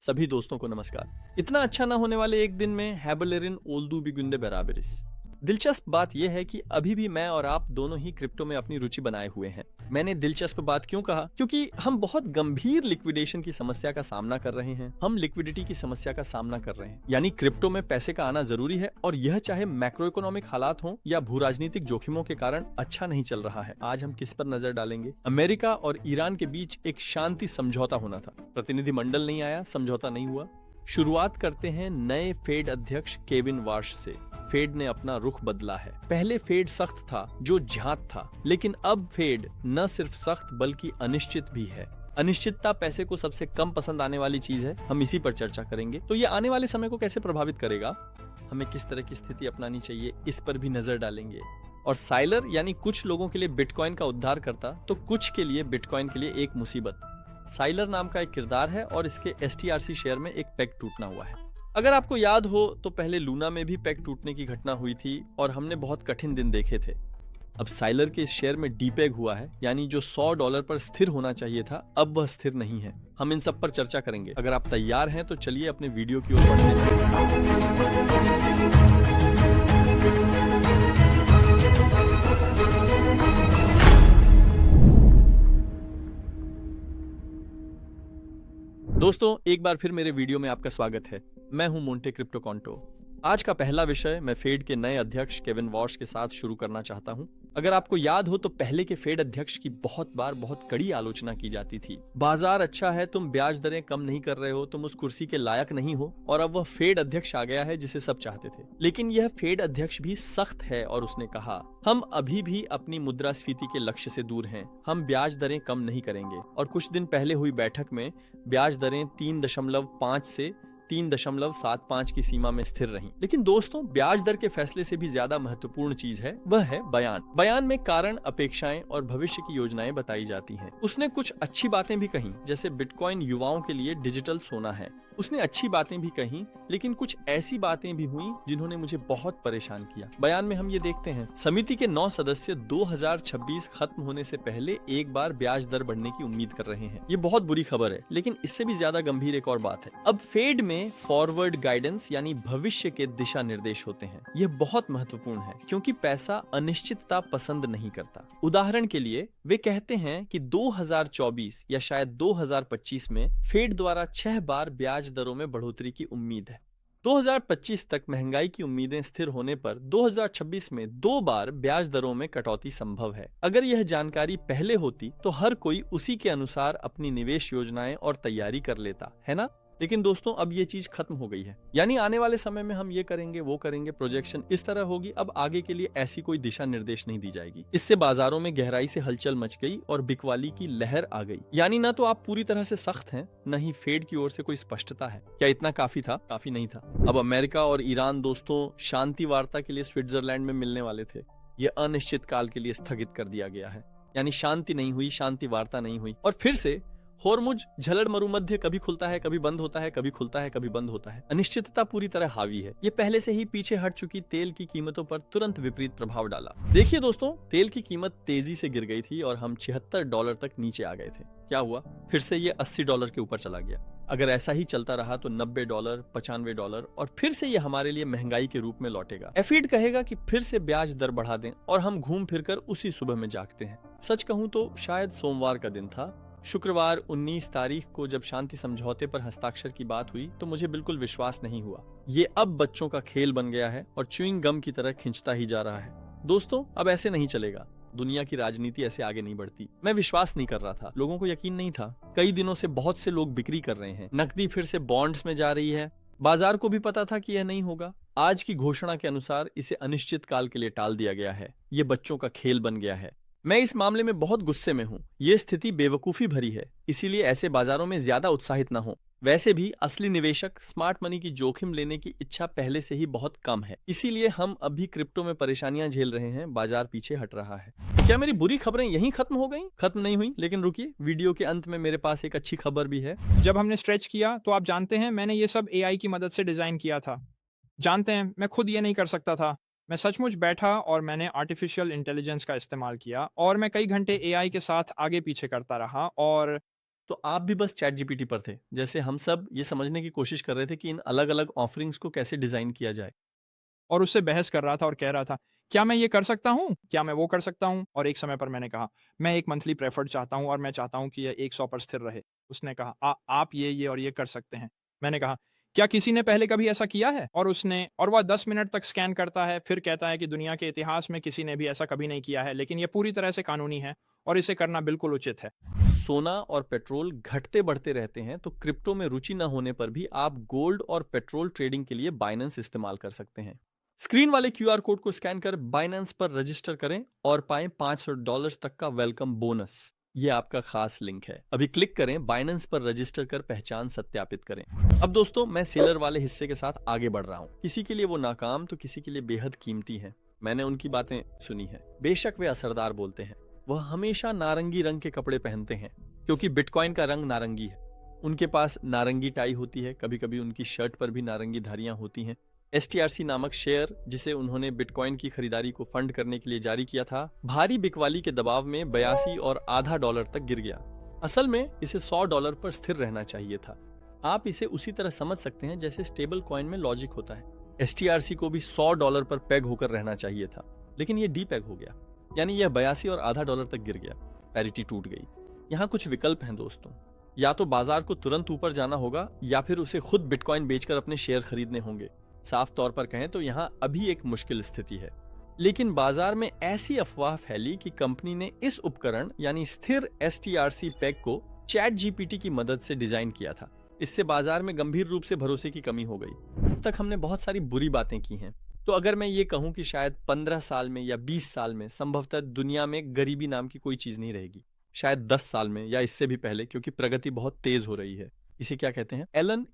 सभी दोस्तों को नमस्कार। इतना अच्छा ना होने वाले एक दिन में हैबलेरिन ओल्दू बिगुंदे बराबरिस। दिलचस्प बात यह है कि अभी भी मैं और आप दोनों ही क्रिप्टो में अपनी रुचि बनाए हुए हैं। मैंने दिलचस्प बात क्यों कहा? क्योंकि हम बहुत गंभीर लिक्विडेशन की समस्या का सामना कर रहे हैं। हम लिक्विडिटी की समस्या का सामना कर रहे हैं, यानी क्रिप्टो में पैसे का आना जरूरी है, और यह चाहे मैक्रो इकोनॉमिक हालात हो या भू राजनीतिक जोखिमों के कारण अच्छा नहीं चल रहा है। आज हम किस पर नजर डालेंगे? अमेरिका और ईरान के बीच एक शांति समझौता होना था, प्रतिनिधिमंडल नहीं आया, समझौता नहीं हुआ। शुरुआत करते हैं नए फेड अध्यक्ष केविन वार्श से। फेड ने अपना रुख बदला है। पहले फेड सख्त था, जो झांत था, लेकिन अब फेड न सिर्फ सख्त बल्कि अनिश्चित भी है। अनिश्चितता पैसे को सबसे कम पसंद आने वाली चीज है। हम इसी पर चर्चा करेंगे। तो ये आने वाले समय को कैसे प्रभावित करेगा, हमें किस तरह की स्थिति अपनानी चाहिए, इस पर भी नजर डालेंगे। और साइलर यानी कुछ लोगों के लिए बिटकॉइन का उद्धार करता, तो कुछ के लिए बिटकॉइन के लिए एक मुसीबत। साइलर नाम का एक किरदार है और इसके STRC शेयर में एक पेग टूटना हुआ है। अगर आपको याद हो तो पहले लूना में भी पेग टूटने की घटना हुई थी और हमने बहुत कठिन दिन देखे थे। अब साइलर के इस शेयर में डीपेग हुआ है, यानी जो $100 पर स्थिर होना चाहिए था, अब वह स्थिर नहीं है। हम इन सब पर चर्चा करेंगे। अगर आप तैयार हैं तो चलिए अपने वीडियो की ओर बढ़ते हैं। दोस्तों, एक बार फिर मेरे वीडियो में आपका स्वागत है। मैं हूं मोंटे क्रिप्टो कॉन्टो। आज का पहला विषय मैं फेड के नए अध्यक्ष केविन वार्श के साथ शुरू करना चाहता हूं। अगर आपको याद हो तो पहले के फेड अध्यक्ष की बहुत बार बहुत कड़ी आलोचना की जाती थी। बाजार अच्छा है, तुम ब्याज दरें कम नहीं कर रहे हो, तुम उस कुर्सी के लायक नहीं हो। और अब वह फेड अध्यक्ष आ गया है जिसे सब चाहते थे। लेकिन यह फेड अध्यक्ष भी सख्त है और उसने कहा, हम अभी भी अपनी मुद्रास्फीति के लक्ष्य से दूर हैं। हम ब्याज दरें कम नहीं करेंगे। और कुछ दिन पहले हुई बैठक में ब्याज दरें 3.5 से 3.75 की सीमा में स्थिर रहीं। लेकिन दोस्तों, ब्याज दर के फैसले से भी ज्यादा महत्वपूर्ण चीज है, वह है बयान। बयान में कारण, अपेक्षाएं और भविष्य की योजनाएं बताई जाती हैं। उसने कुछ अच्छी बातें भी कही, जैसे बिटकॉइन युवाओं के लिए डिजिटल सोना है। उसने अच्छी बातें भी कही, लेकिन कुछ ऐसी बातें भी हुई जिन्होंने मुझे बहुत परेशान किया। बयान में हम ये देखते हैं, समिति के 9 सदस्य 2026 खत्म होने से पहले एक बार ब्याज दर बढ़ने की उम्मीद कर रहे हैं। ये बहुत बुरी खबर है, लेकिन इससे भी ज्यादा गंभीर एक और बात है। अब फेड में फॉरवर्ड गाइडेंस यानी भविष्य के दिशा निर्देश होते हैं। यह बहुत महत्वपूर्ण है, क्योंकि पैसा अनिश्चितता पसंद नहीं करता। उदाहरण के लिए वे कहते हैं कि 2024 या शायद 2025 में फेड द्वारा 6 बार ब्याज दरों में बढ़ोतरी की उम्मीद है। 2025 तक महंगाई की उम्मीदें स्थिर होने पर 2026 में 2 बार ब्याज दरों में कटौती संभव है। अगर यह जानकारी पहले होती तो हर कोई उसी के अनुसार अपनी निवेश योजनाएं और तैयारी कर लेता, है ना? लेकिन दोस्तों, अब ये चीज खत्म हो गई है। यानी आने वाले समय में हम ये करेंगे, वो करेंगे, प्रोजेक्शन इस तरह होगी। अब आगे के लिए ऐसी कोई दिशा निर्देश नहीं दी जाएगी। इससे बाजारों में गहराई से हलचल मच गई और बिकवाली की लहर आ गई। यानी ना तो आप पूरी तरह से सख्त हैं, न ही फेड की ओर से कोई स्पष्टता है। क्या इतना काफी था? काफी नहीं था। अब अमेरिका और ईरान दोस्तों शांति वार्ता के लिए स्विट्जरलैंड में मिलने वाले थे। ये अनिश्चित काल के लिए स्थगित कर दिया गया है। यानी शांति नहीं हुई, शांति वार्ता नहीं हुई। और फिर से होर्मुज झलड़ मरुमध्य कभी खुलता है, कभी बंद होता है, कभी खुलता है, कभी बंद होता है। अनिश्चितता पूरी तरह हावी है। ये पहले से ही पीछे हट चुकी तेल की कीमतों पर तुरंत विपरीत प्रभाव डाला। देखिए दोस्तों, तेल की कीमत तेजी से गिर गई थी और हम $76 तक नीचे आ गए थे। क्या हुआ? फिर से ये $80 के ऊपर चला गया। अगर ऐसा ही चलता रहा तो $90, $95 और फिर से ये हमारे लिए महंगाई के रूप में लौटेगा। एफीड कहेगा कि फिर से ब्याज दर बढ़ा दें और हम घूम फिर कर उसी सुबह में जागते हैं। सच कहूं तो शायद सोमवार का दिन था। शुक्रवार 19 तारीख को जब शांति समझौते पर हस्ताक्षर की बात हुई तो मुझे बिल्कुल विश्वास नहीं हुआ। ये अब बच्चों का खेल बन गया है और च्युइंग गम की तरह खिंचता ही जा रहा है। दोस्तों, अब ऐसे नहीं चलेगा। दुनिया की राजनीति ऐसे आगे नहीं बढ़ती। मैं विश्वास नहीं कर रहा था, लोगों को यकीन नहीं था। कई दिनों से बहुत से लोग बिक्री कर रहे हैं। नकदी फिर से बॉन्ड्स में जा रही है। बाजार को भी पता था कि यह नहीं होगा। आज की घोषणा के अनुसार इसे अनिश्चित काल के लिए टाल दिया गया है। ये बच्चों का खेल बन गया है। मैं इस मामले में बहुत गुस्से में हूँ। ये स्थिति बेवकूफी भरी है, इसीलिए ऐसे बाजारों में ज्यादा उत्साहित न हो। वैसे भी असली निवेशक स्मार्ट मनी की जोखिम लेने की इच्छा पहले से ही बहुत कम है। इसीलिए हम अभी क्रिप्टो में परेशानियां झेल रहे हैं। बाजार पीछे हट रहा है। क्या मेरी बुरी खबरें यहीं खत्म हो गईं? खत्म नहीं हुई, लेकिन रुकिए, वीडियो के अंत में मेरे पास एक अच्छी खबर भी है। जब हमने स्ट्रेच किया तो आप जानते हैं मैंने ये सब एआई की मदद से डिज़ाइन किया था। जानते हैं मैं खुद ये नहीं कर सकता था। मैं सचमुच बैठा और मैंने आर्टिफिशियल इंटेलिजेंस का इस्तेमाल किया और मैं कई घंटे एआई के साथ आगे पीछे करता रहा और तो आप भी बस चैट जीपीटी पर थे, जैसे हम सब ये समझने की कोशिश कर रहे थे कि इन अलग अलग ऑफरिंग्स को कैसे डिजाइन किया जाए। और उससे बहस कर रहा था और कह रहा था, क्या मैं ये कर सकता हूँ? क्या मैं वो कर सकता हूँ? और एक समय पर मैंने कहा, मैं एक मंथली प्रेफर्ड चाहता हूँ और मैं चाहता हूँ कि ये 100 पर स्थिर रहे। उसने कहा, आप ये और ये कर सकते हैं। मैंने कहा, क्या किसी ने पहले कभी ऐसा किया है? और वह 10 मिनट तक स्कैन करता है, फिर कहता है कि दुनिया के इतिहास में किसी ने भी ऐसा कभी नहीं किया है, लेकिन ये पूरी तरह से कानूनी है और इसे करना बिल्कुल उचित है। सोना और पेट्रोल घटते बढ़ते रहते हैं, तो क्रिप्टो में रुचि न होने पर भी आप गोल्ड और पेट्रोल ट्रेडिंग के लिए बाइनेंस इस्तेमाल कर सकते हैं। स्क्रीन वाले क्यूआर कोड को स्कैन कर बाइनेंस पर रजिस्टर करें और पाएं $500 तक का वेलकम बोनस। ये आपका खास लिंक है, अभी क्लिक करें, बाइनेंस पर रजिस्टर कर पहचान सत्यापित करें। अब दोस्तों, मैं सेलर वाले हिस्से के साथ आगे बढ़ रहा हूँ। किसी के लिए वो नाकाम तो किसी के लिए बेहद कीमती है। मैंने उनकी बातें सुनी है। बेशक वे असरदार बोलते हैं, वह हमेशा नारंगी रंग के कपड़े पहनते हैं क्योंकि बिटकॉइन का रंग नारंगी है। उनके पास नारंगी टाई होती है, कभी कभी उनकी शर्ट पर भी नारंगी धारियां होती हैं। STRC नामक शेयर, जिसे उन्होंने बिटकॉइन की खरीदारी को फंड करने के लिए जारी किया था, भारी बिकवाली के दबाव में $82.50 तक गिर गया। असल में इसे $100 पर स्थिर रहना चाहिए था। आप इसे उसी तरह समझ सकते हैं जैसे स्टेबल कॉइन में लॉजिक होता है। STRC को भी $100 पर पैग होकर रहना चाहिए था, लेकिन ये डीपैग हो गया, यानी यह $82.50 तक गिर गया। पैरिटी टूट गई। यहाँ कुछ विकल्प हैं दोस्तों, या तो बाजार को तुरंत ऊपर जाना होगा या फिर उसे खुद बिटकॉइन बेचकर अपने शेयर खरीदने होंगे। साफ तौर पर कहें तो यहाँ अभी एक मुश्किल स्थिति है, लेकिन बाजार में ऐसी अफवाह फैली कि कंपनी ने इस उपकरण यानी स्थिर STRC पैग को चैट जीपीटी की मदद से डिजाइन किया था। इससे बाजार में गंभीर रूप से भरोसे की कमी हो गई। अब तक हमने बहुत सारी बुरी बातें की हैं, तो अगर मैं ये कहूं कि शायद 15 साल में या 20 साल में संभवतः दुनिया में गरीबी नाम की कोई चीज नहीं रहेगी, शायद 10 साल में या इससे भी पहले, क्योंकि प्रगति बहुत तेज हो रही है। इसे क्या कहते हैं?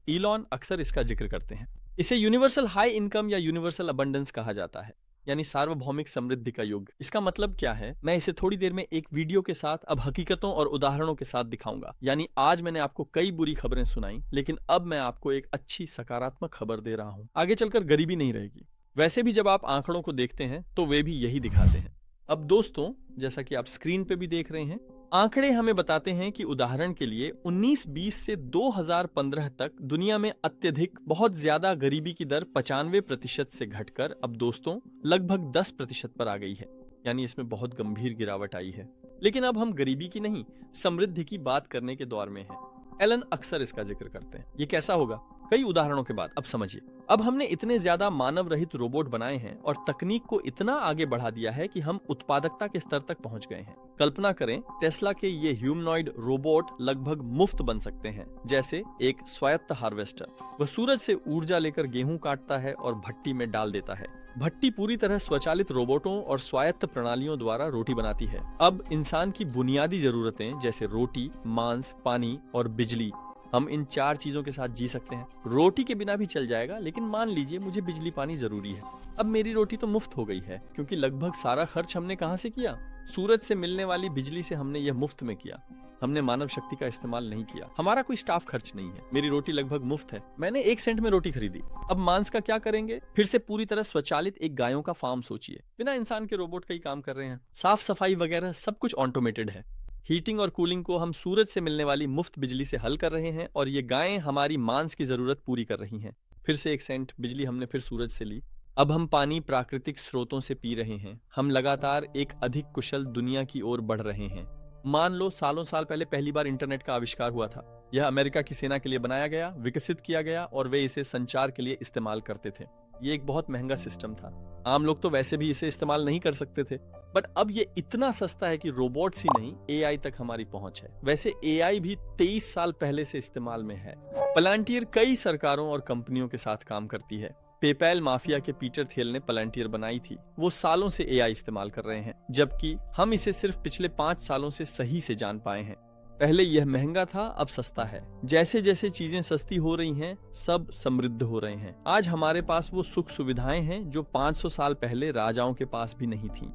इलॉन अक्सर इसका जिक्र करते हैं। इसे यूनिवर्सल हाई इनकम या यूनिवर्सल अबंडेंस कहा जाता है, यानी सार्वभौमिक समृद्धि का युग। इसका मतलब क्या है, मैं इसे थोड़ी देर में एक वीडियो के साथ अब हकीकतों और उदाहरणों के साथ दिखाऊंगा। यानी आज मैंने आपको कई बुरी खबरें सुनाई, लेकिन अब मैं आपको एक अच्छी सकारात्मक खबर दे रहा हूं। आगे चलकर गरीबी नहीं रहेगी। वैसे भी जब आप आंकड़ों को देखते हैं तो वे भी यही दिखाते हैं। अब दोस्तों, जैसा कि आप स्क्रीन पे भी देख रहे हैं, आंकड़े हमें बताते हैं कि उदाहरण के लिए 1920 से 2015 तक दुनिया में अत्यधिक बहुत ज्यादा गरीबी की दर 95% से घटकर अब दोस्तों लगभग 10% पर आ गई है। यानी इसमें बहुत गंभीर गिरावट आई है। लेकिन अब हम गरीबी की नहीं, समृद्धि की बात करने के दौर में हैं। एलन अक्सर इसका जिक्र करते हैं। ये कैसा होगा? कई उदाहरणों के बाद अब समझिए। अब हमने इतने ज्यादा मानव रहित रोबोट बनाए हैं और तकनीक को इतना आगे बढ़ा दिया है कि हम उत्पादकता के स्तर तक पहुंच गए हैं। कल्पना करें, टेस्ला के ये ह्यूमनॉइड रोबोट लगभग मुफ्त बन सकते हैं, जैसे एक स्वायत्त हार्वेस्टर। वह सूरज से ऊर्जा लेकर गेहूं काटता है और भट्टी में डाल देता है। भट्टी पूरी तरह स्वचालित रोबोटों और स्वायत्त प्रणालियों द्वारा रोटी बनाती है। अब इंसान की बुनियादी जरूरतें जैसे रोटी, मांस, पानी और बिजली, हम इन 4 चीजों के साथ जी सकते हैं। रोटी के बिना भी चल जाएगा, लेकिन मान लीजिए मुझे बिजली पानी जरूरी है। अब मेरी रोटी तो मुफ्त हो गई है, क्योंकि लगभग सारा खर्च हमने कहां से किया? सूरज से मिलने वाली बिजली से हमने यह मुफ्त में किया। हमने मानव शक्ति का इस्तेमाल नहीं किया। हमारा कोई स्टाफ खर्च नहीं है। मेरी रोटी लगभग मुफ्त है। मैंने 1 सेंट में रोटी खरीदी। अब मांस का क्या करेंगे? फिर से पूरी तरह स्वचालित एक गायों का फार्म सोचिए। बिना इंसान के रोबोट कई काम कर रहे हैं। साफ सफाई वगैरह सब कुछ ऑटोमेटेड है। हीटिंग और कूलिंग को हम सूरज से मिलने वाली मुफ्त बिजली से हल कर रहे हैं और ये गायें हमारी मांस की जरूरत पूरी कर रही हैं। फिर से 1 सेंट बिजली हमने फिर सूरज से ली। अब हम पानी प्राकृतिक स्रोतों से पी रहे हैं। हम लगातार एक अधिक कुशल दुनिया की ओर बढ़ रहे हैं। मान लो सालों साल पहले पहली बार इंटरनेट का आविष्कार हुआ था। यह अमेरिका की सेना के लिए बनाया गया, विकसित किया गया और वे इसे संचार के लिए इस्तेमाल करते थे। ये एक बहुत महंगा सिस्टम था। आम लोग तो वैसे भी इसे इस्तेमाल नहीं कर सकते थे, बट अब ये इतना सस्ता है कि रोबोट्स ही नहीं, AI तक हमारी पहुंच है। वैसे AI भी 23 साल पहले से इस्तेमाल में है। पलांटियर कई सरकारों और कंपनियों के साथ काम करती है। पेपैल माफिया के पीटर थियल ने पलांटियर बनाई थी। वो सालों से AI इस्तेमाल कर रहे हैं, जबकि हम इसे सिर्फ पिछले 5 सालों से सही से जान पाए हैं। पहले यह महंगा था, अब सस्ता है। जैसे जैसे चीजें सस्ती हो रही हैं, सब समृद्ध हो रहे हैं। आज हमारे पास वो सुख सुविधाएं हैं जो 500 साल पहले राजाओं के पास भी नहीं थी।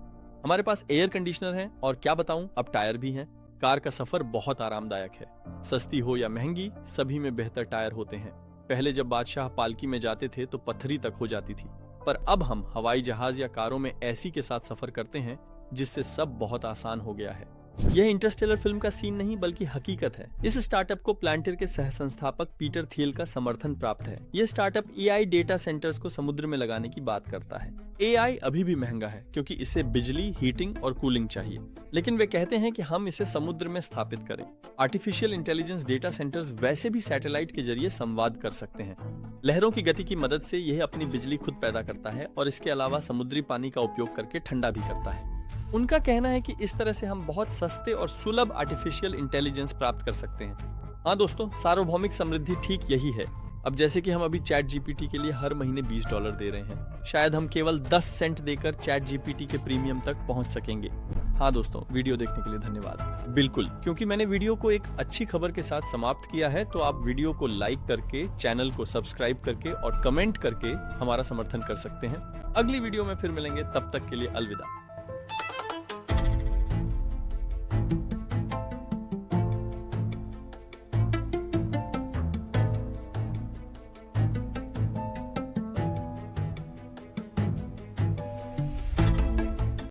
हमारे पास एयर कंडीशनर है और क्या बताऊं, अब टायर भी हैं। कार का सफर बहुत आरामदायक है। सस्ती हो या महंगी, सभी में बेहतर टायर होते हैं। पहले जब बादशाह पालकी में जाते थे तो पथरी तक हो जाती थी, पर अब हम हवाई जहाज या कारों में एसी के साथ सफर करते हैं, जिससे सब बहुत आसान हो गया है। यह इंटरस्टेलर फिल्म का सीन नहीं बल्कि हकीकत है। इस स्टार्टअप को प्लांटर के सह संस्थापक पीटर थियल का समर्थन प्राप्त है। यह स्टार्टअप एआई डेटा सेंटर्स को समुद्र में लगाने की बात करता है। एआई अभी भी महंगा है क्योंकि इसे बिजली, हीटिंग और कूलिंग चाहिए, लेकिन वे कहते हैं कि हम इसे समुद्र में स्थापित करें। आर्टिफिशियल इंटेलिजेंस डेटा सेंटर्स वैसे भी सैटेलाइट के जरिए संवाद कर सकते हैं। लहरों की गति की मदद से यह अपनी बिजली खुद पैदा करता है और इसके अलावा समुद्री पानी का उपयोग करके ठंडा भी करता है। उनका कहना है कि इस तरह से हम बहुत सस्ते और सुलभ आर्टिफिशियल इंटेलिजेंस प्राप्त कर सकते हैं। हाँ दोस्तों, सार्वभौमिक समृद्धि ठीक यही है। अब जैसे कि हम अभी चैट जीपीटी के लिए हर महीने $20 दे रहे हैं, शायद हम केवल 10 सेंट देकर चैट जीपीटी के प्रीमियम तक पहुंच सकेंगे। हाँ दोस्तों, वीडियो देखने के लिए धन्यवाद। बिल्कुल, क्योंकि मैंने वीडियो को एक अच्छी खबर के साथ समाप्त किया है, तो आप वीडियो को लाइक करके, चैनल को सब्सक्राइब करके और कमेंट करके हमारा समर्थन कर सकते हैं। अगली वीडियो में फिर मिलेंगे, तब तक के लिए अलविदा।